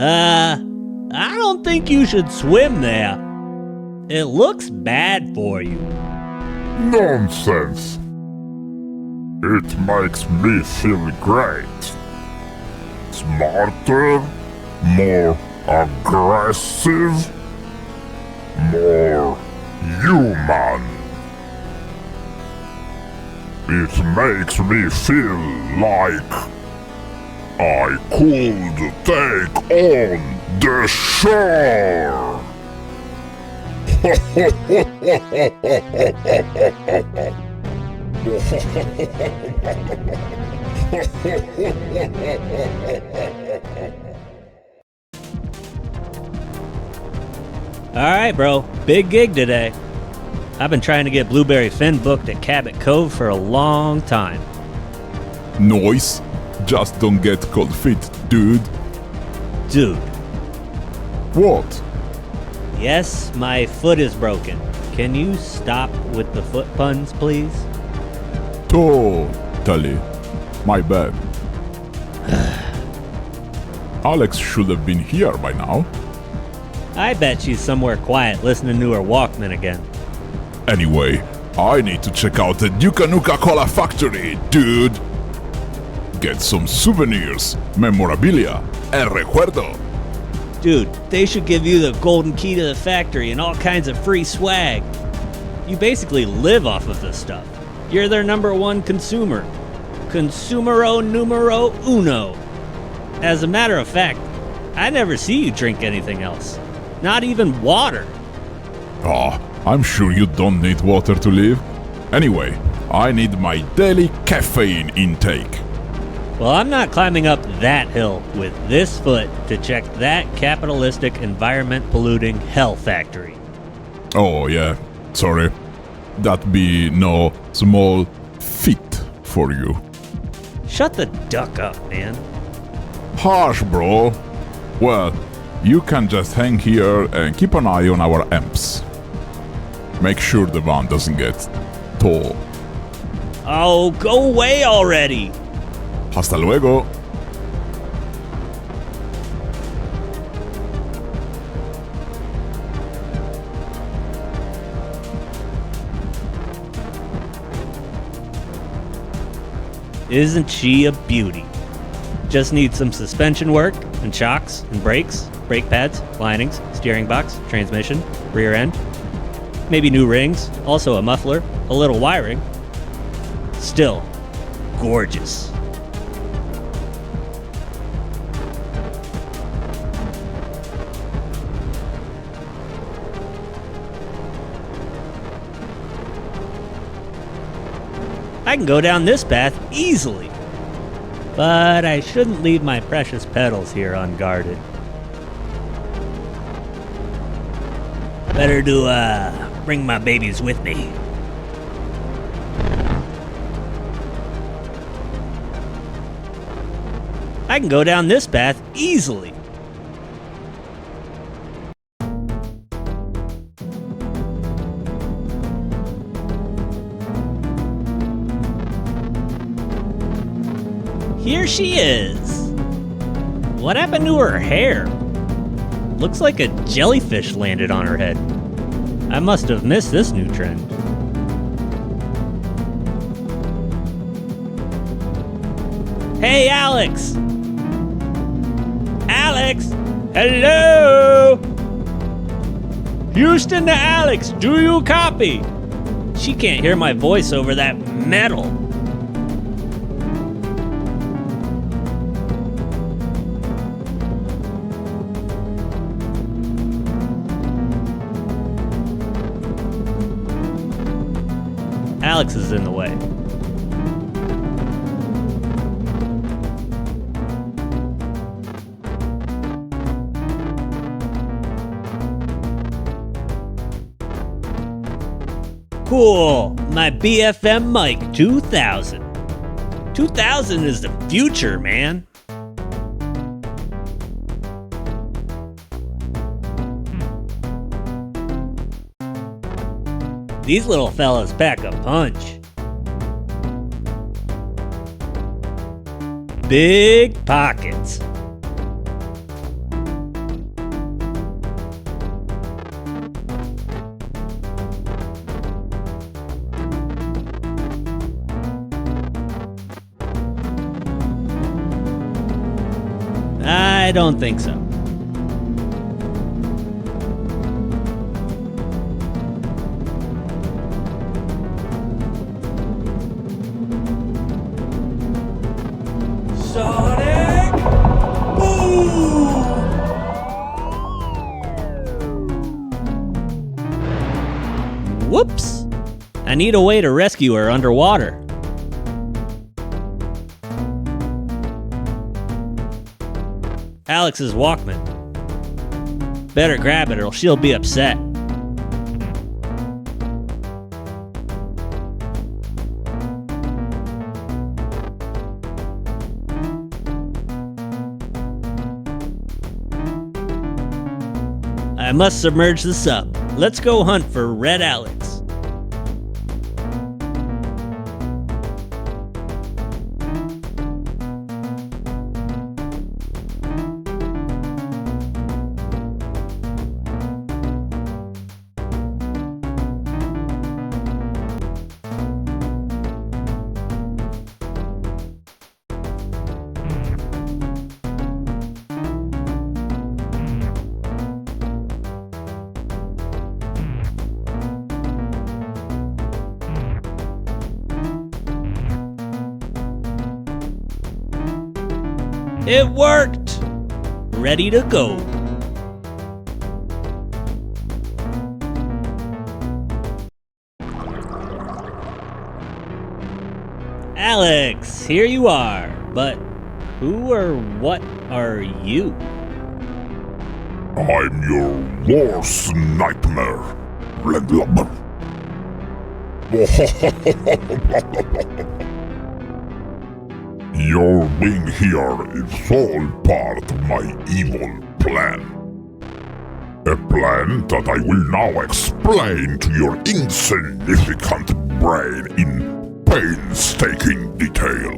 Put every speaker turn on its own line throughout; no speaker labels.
I don't think you should swim there. It looks bad for you.
Nonsense. It makes me feel great. Smarter, more aggressive, more human. It makes me feel like I could take on the shore.
Alright, bro. Big gig today. I've been trying to get Blueberry Finn booked at Cabot Cove for a long time.
Noise. Just don't get cold feet, dude.
Dude.
What?
Yes, my foot is broken. Can you stop with the foot puns, please?
Totally. My bad. Alex should have been here by now.
I bet she's somewhere quiet listening to her Walkman again.
Anyway, I need to check out the Duca Nuka Cola factory, dude. Get some souvenirs, memorabilia, and recuerdo.
Dude, they should give you the golden key to the factory and all kinds of free swag. You basically live off of this stuff. You're their #1 consumer. Consumero numero uno. As a matter of fact, I never see you drink anything else. Not even water.
I'm sure you don't need water to live. Anyway, I need my daily caffeine intake.
Well, I'm not climbing up that hill with this foot to check that capitalistic, environment-polluting hell factory.
Oh yeah, sorry. That be no small feat for you.
Shut the duck up, man.
Harsh, bro. Well, you can just hang here and keep an eye on our amps. Make sure the van doesn't get tall.
Oh, go away already!
Hasta luego.
Isn't she a beauty? Just needs some suspension work, and shocks, and brakes, brake pads, linings, steering box, transmission, rear end. Maybe new rings, also a muffler, a little wiring. Still, gorgeous. I can go down this path easily. But I shouldn't leave my precious pedals here unguarded. Better to, bring my babies with me. I can go down this path easily. Here she is. What happened to her hair? Looks like a jellyfish landed on her head. I must have missed this new trend. Hey, Alex! Alex! Hello! Houston to Alex, do you copy? She can't hear my voice over that metal. Alex is in the way. Cool, my BFM mic 2000. 2000 is the future, man. These little fellas pack a punch. Big pockets. I don't think so. Sonic Boom! Whoops! I need a way to rescue her underwater. Alex's Walkman. Better grab it or she'll be upset. I must submerge the sub. Let's go hunt for Red Alex. It worked! Ready to go. Alex, here you are. But who or what are you?
I'm your worst nightmare, Landlubber. Your being here is all part of my evil plan. A plan that I will now explain to your insignificant brain in painstaking detail.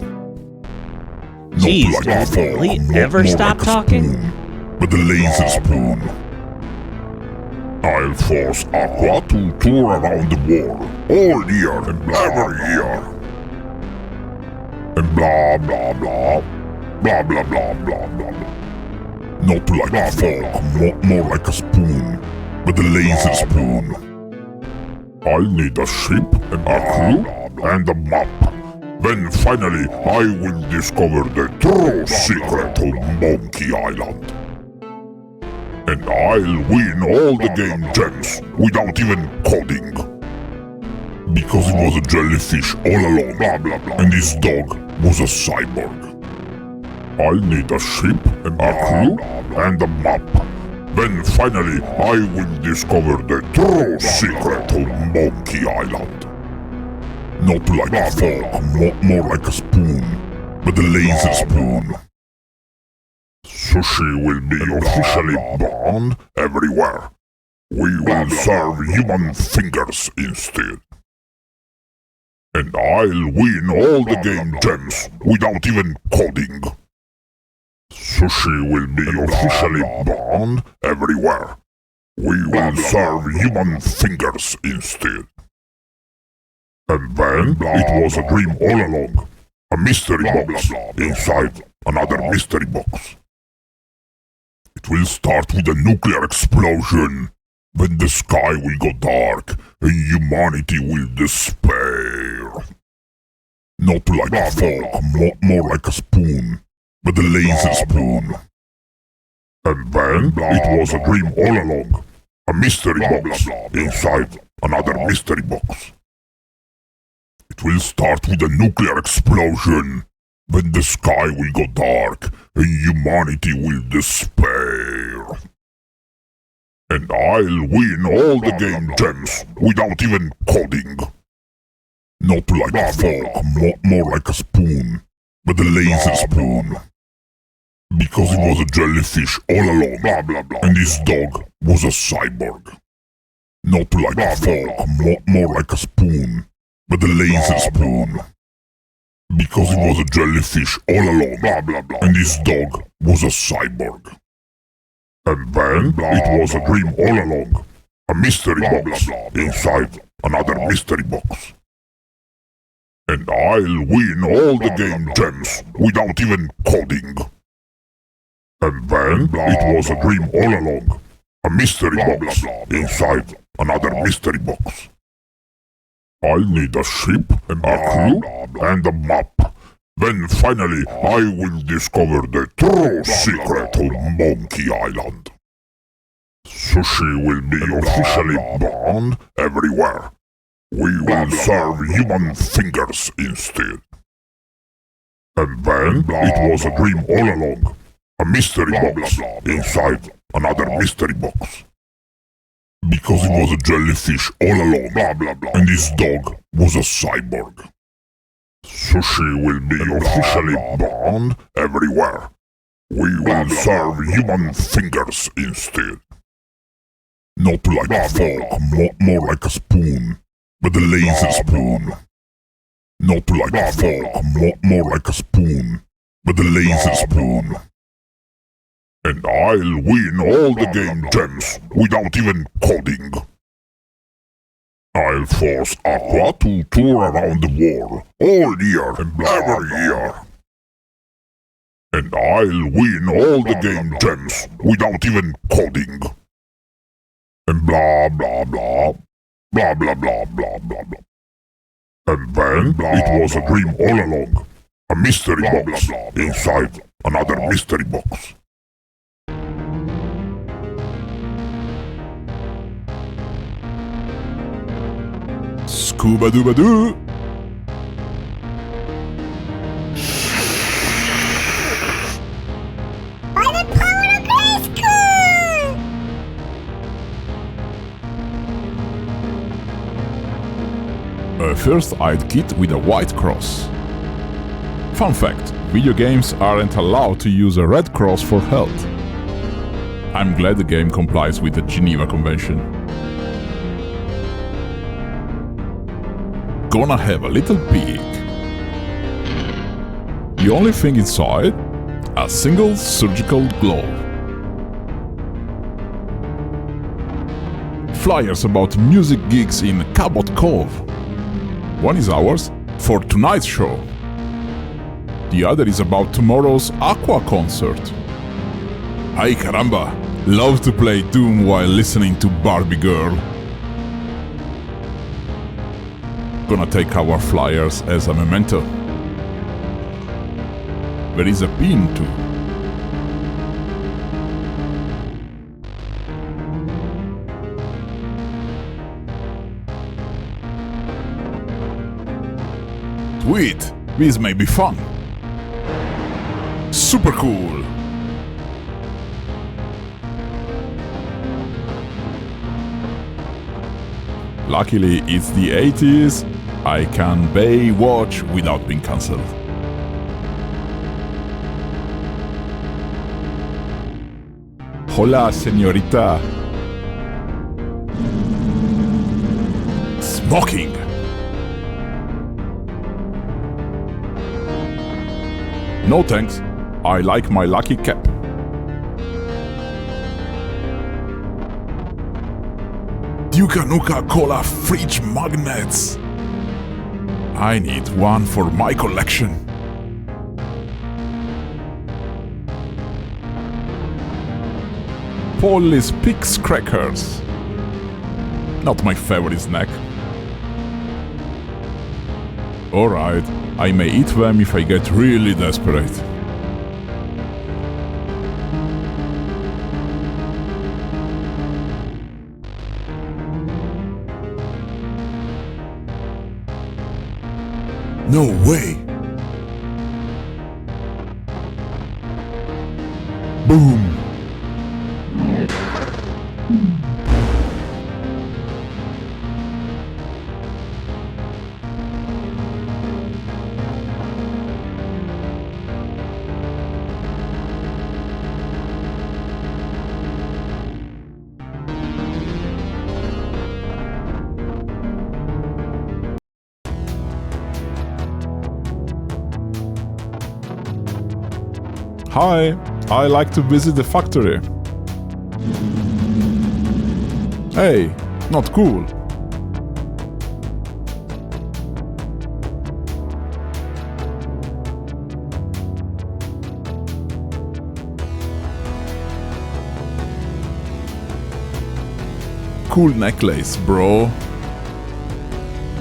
Jeez,
Not like
Dad,
a
will he
fork,
ever
more
stop
like a
talking?
spoon, but the laser spoon. I'll force Aqua to tour around the world all year and every year. And blah blah blah, blah blah blah blah blah. Not like a fork, more like a spoon, but the laser spoon. I'll need a ship, and a crew, and a map. Then finally, I will discover the true secret of Monkey Island. And I'll win all the game gems without even coding. Because it was a jellyfish all along, and his dog was a cyborg. I'll need a ship, and a crew, and a map. Then finally, I will discover the true secret of Monkey Island. Not like a fork, more like a spoon, but the laser spoon. Sushi will be officially banned everywhere. We will serve human fingers instead. And I'll win all the game gems without even coding. Sushi will be officially banned everywhere. We will serve human fingers instead. And then it was a dream all along. A mystery box inside another mystery box. It will start with a nuclear explosion. Then the sky will go dark and humanity will despair. Not like a fork, more like a spoon, but the laser spoon. And then it was a dream all along. A mystery box inside another mystery box. It will start with a nuclear explosion. Then the sky will go dark and humanity will despair. And I'll win all the game gems without even coding. Not like a fork, more like a spoon, but the laser spoon. Because it was a jellyfish all along, and his dog was a cyborg. Not like a fork, more like a spoon, but the laser spoon. Because it was a jellyfish all along, and his dog was a cyborg. And then it was a dream all along. A mystery box inside another mystery box. And I'll win all the game gems without even coding. And then it was a dream all along. A mystery box inside another mystery box. I'll need a ship, a crew, and a map. Then finally I will discover the true secret of Monkey Island. Sushi will be officially banned everywhere. We will serve human fingers instead. And then it was a dream all along. A mystery box inside another mystery box. Because it was a jellyfish all along, and his dog was a cyborg. Sushi will be officially banned everywhere. We will serve human fingers instead. Not like a fork, more like a spoon, but a laser spoon. Not like a fork, more like a spoon, but a laser spoon. And I'll win all the game gems without even coding. I'll force Aqua to tour around the world all year, every year. And I'll win all the game gems without even coding. And blah blah blah, blah blah blah blah blah blah. And then it was a dream all along. A mystery box inside another mystery box. Scuba-dooba-doo!
By the power of Grayskull!
A first aid kit with a white cross. Fun fact, video games aren't allowed to use a red cross for health. I'm glad the game complies with the Geneva Convention. Gonna have a little peek. The only thing inside? A single surgical glove. Flyers about music gigs in Cabot Cove. One is ours for tonight's show. The other is about tomorrow's Aqua concert. Ay caramba, love to play Doom while listening to Barbie Girl. Gonna take our flyers as a memento. There is a pin too. Sweet, this may be fun. Super cool. Luckily, it's the 80s. I can Baywatch without being cancelled. Hola, señorita. Smoking. No thanks. I like my lucky cap. Duca Nuka Cola fridge magnets. I need one for my collection. Polly's Pix crackers. Not my favorite snack. Alright, I may eat them if I get really desperate. No way! Boom! Hi, I like to visit the factory. Hey, not cool. cool necklace, bro.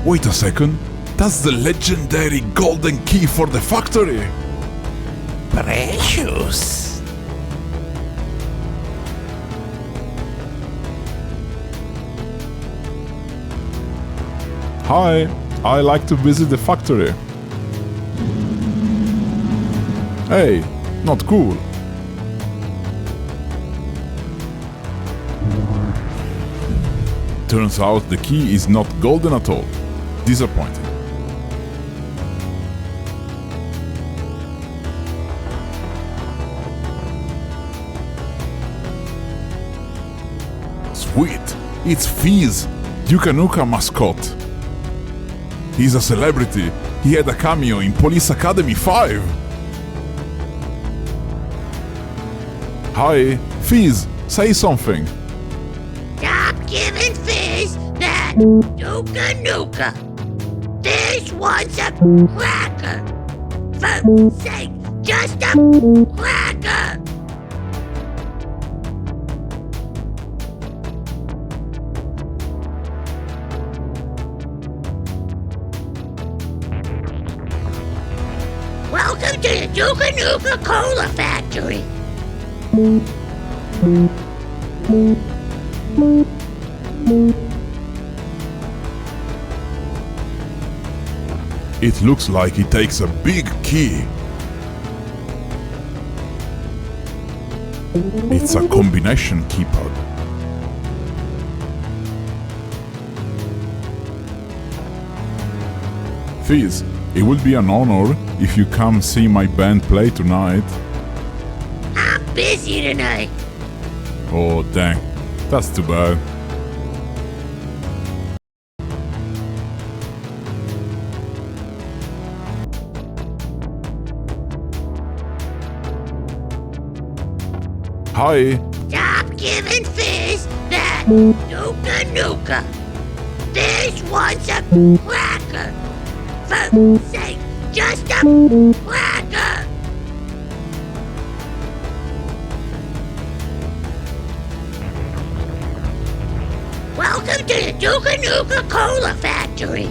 Wait a second. That's the legendary golden key for the factory.
Precious.
Hi, I like to visit the factory. Hey, not cool. Turns out the key is not golden at all. Disappointing. Sweet, it's Fizz, Duke Nukem mascot. He's a celebrity. He had a cameo in Police Academy 5. Hi, Fizz, say something.
Stop giving Fizz that Duka Nuka. This one's a cracker. For sake, just a cracker. Welcome to the Duka Nuka Cola Factory.
It looks like he takes a big key. It's a combination keypad. Fizz, it will be an honor if you come see my band play tonight.
I'm busy tonight.
Oh dang, that's too bad. Hi,
Stop giving Fizz that Duka Nuka. This one's a cracker. For sake, just a cracker. Welcome to the Duka Nuka Cola Factory.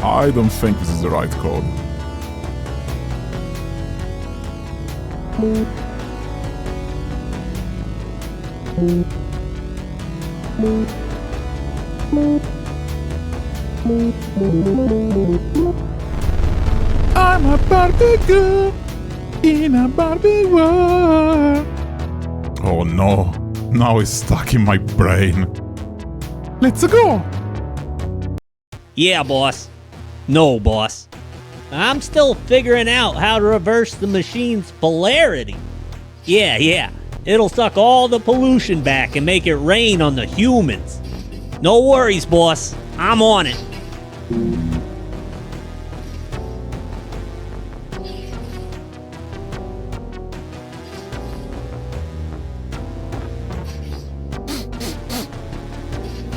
I don't think this is the right code. I'm a Barbie girl in a Barbie world. Oh no, now it's stuck in my brain. Let's go!
Yeah, boss. No, boss. I'm still figuring out how to reverse the machine's polarity. Yeah. It'll suck all the pollution back and make it rain on the humans. No worries, boss. I'm on it.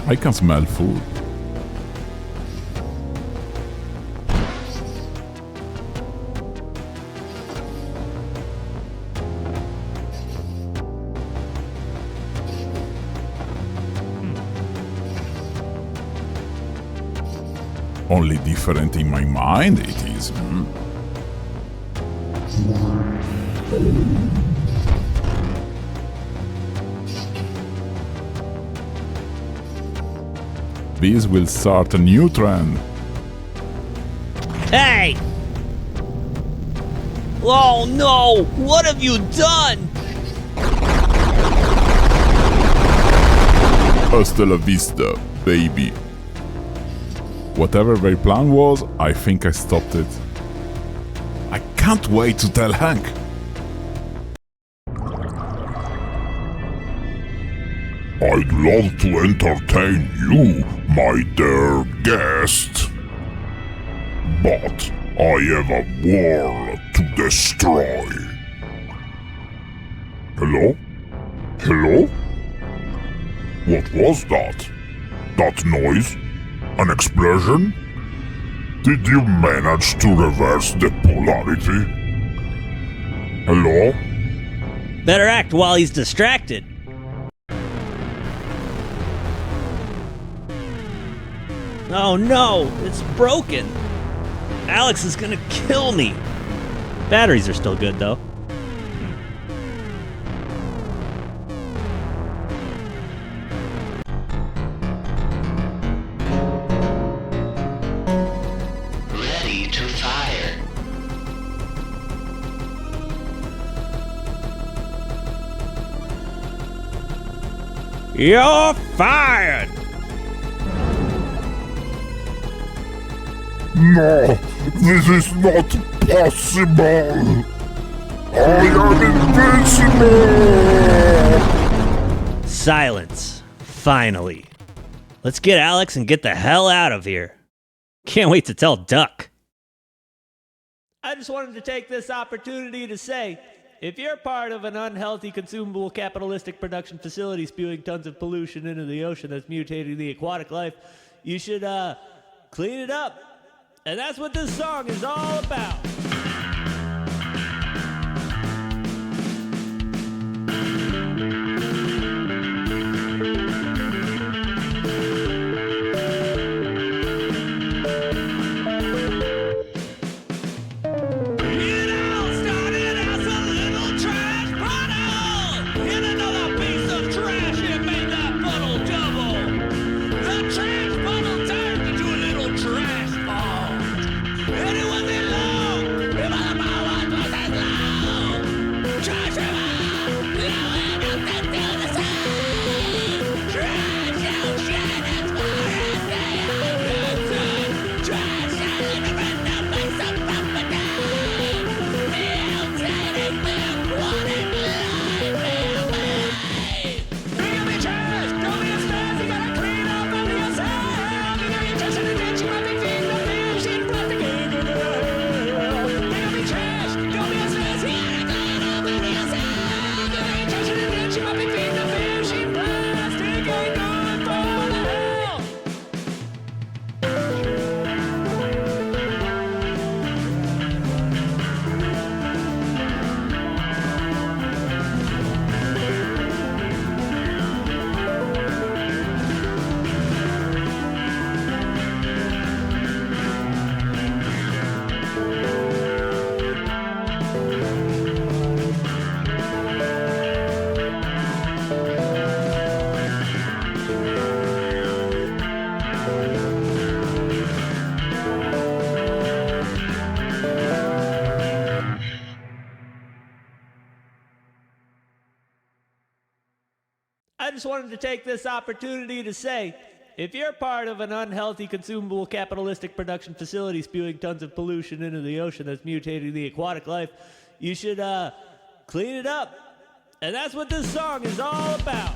I can smell food. Only different in my mind it is. This will start a new trend.
Hey! Oh no! What have you done?
Hasta la vista, baby. Whatever their plan was, I think I stopped it. I can't wait to tell Hank.
I'd love to entertain you, my dear guest. But I have a war to destroy. Hello? Hello? What was that? That noise? An explosion? Did you manage to reverse the polarity? Hello?
Better act while he's distracted. Oh no, it's broken. Alex is gonna kill me. Batteries are still good though.
Ready to fire.
You're fired!
No, this is not possible. I am invincible.
Silence. Finally. Let's get Alex and get the hell out of here. Can't wait to tell Duck. I just wanted to take this opportunity to say, if you're part of an unhealthy, consumable, capitalistic production facility spewing tons of pollution into the ocean that's mutating the aquatic life, you should, clean it up. And that's what this song is all about. I just wanted to take this opportunity to say, if you're part of an unhealthy, consumable, capitalistic production facility spewing tons of pollution into the ocean that's mutating the aquatic life, you should, clean it up. And that's what this song is all about.